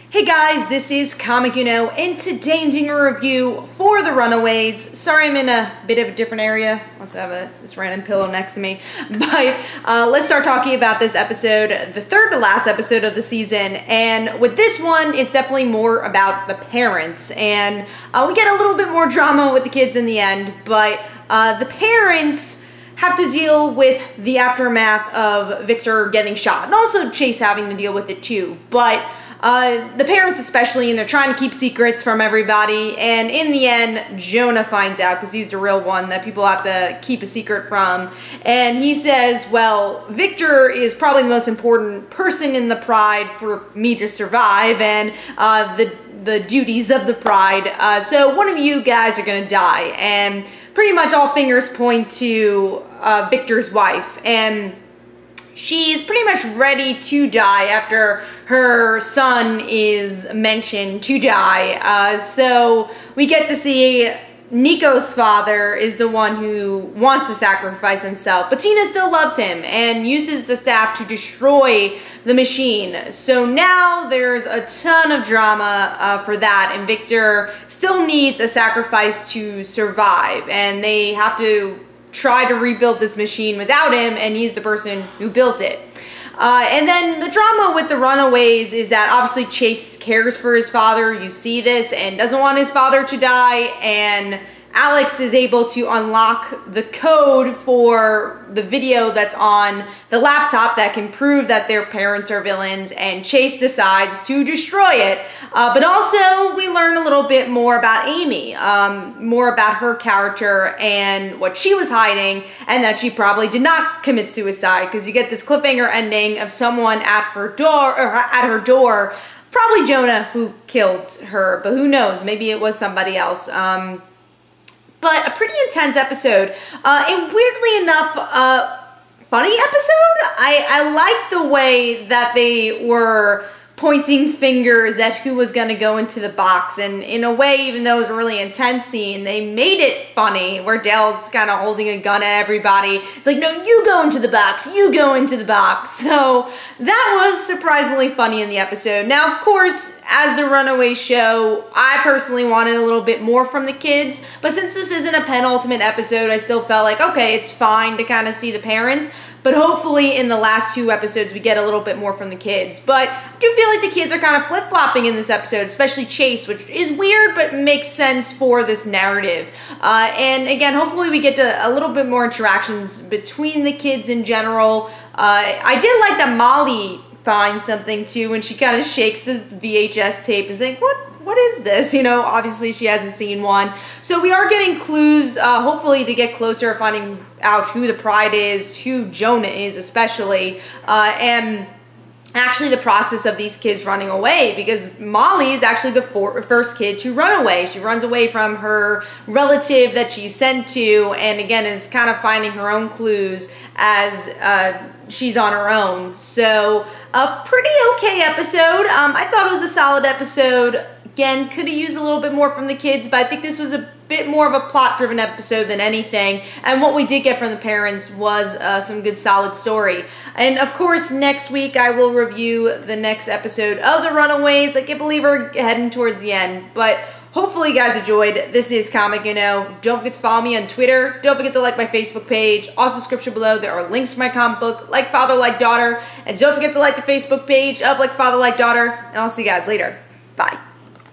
Hey guys, this is Comic Uno, and today I'm doing a review for The Runaways. Sorry I'm in a bit of a different area. I also have this random pillow next to me. But let's start talking about this episode, the third to last episode of the season. And with this one, it's definitely more about the parents. And we get a little bit more drama with the kids in the end, but the parents have to deal with the aftermath of Victor getting shot, and also Chase having to deal with it too. But the parents especially, and they're trying to keep secrets from everybody, and in the end, Jonah finds out, because he's the real one that people have to keep a secret from, and he says, well, Victor is probably the most important person in the Pride for me to survive, and the duties of the Pride, so one of you guys are gonna die, and pretty much all fingers point to Victor's wife, and she's pretty much ready to die after her son is mentioned to die. So we get to see Nico's father is the one who wants to sacrifice himself, but Tina still loves him and uses the staff to destroy the machine. So now there's a ton of drama for that, and Victor still needs a sacrifice to survive, and they have to try to rebuild this machine without him, and he's the person who built it. And then the drama with the Runaways is that obviously Chase cares for his father, you see this, and doesn't want his father to die, and Alex is able to unlock the code for the video that's on the laptop that can prove that their parents are villains, and Chase decides to destroy it. But also we learn a little bit more about Amy, more about her character and what she was hiding, and that she probably did not commit suicide, because you get this cliffhanger ending of someone at her door, probably Jonah who killed her, but who knows, maybe it was somebody else. But a pretty intense episode, and weirdly enough, funny episode. I like the way that they were pointing fingers at who was going to go into the box, and in a way, even though it was a really intense scene, they made it funny, where Dale's kind of holding a gun at everybody. It's like, no, you go into the box, you go into the box. So that was surprisingly funny in the episode. Now, of course, as the Runaways show, I personally wanted a little bit more from the kids, but since this isn't a penultimate episode, I still felt like, okay, it's fine to kind of see the parents, but hopefully in the last two episodes we get a little bit more from the kids. But I do feel like the kids are kind of flip-flopping in this episode, especially Chase, which is weird but makes sense for this narrative. And again, hopefully we get to a little bit more interactions between the kids in general. I did like that Molly finds something too when she kind of shakes the VHS tape and saying, what is this? You know, obviously she hasn't seen one. So we are getting clues, hopefully, to get closer, finding out who the Pride is, who Jonah is especially, and actually the process of these kids running away, because Molly is actually the first kid to run away. She runs away from her relative that she's sent to, and again is kind of finding her own clues as she's on her own. So a pretty okay episode. I thought it was a solid episode. Again, could have used a little bit more from the kids, but I think this was a bit more of a plot-driven episode than anything. And what we did get from the parents was some good, solid story. And of course, next week I will review the next episode of The Runaways. I can't believe we're heading towards the end, but hopefully you guys enjoyed. This is Comic Uno. Don't forget to follow me on Twitter. Don't forget to like my Facebook page. Also, description below, there are links to my comic book, Like Father, Like Daughter. And don't forget to like the Facebook page of Like Father, Like Daughter. And I'll see you guys later. Bye.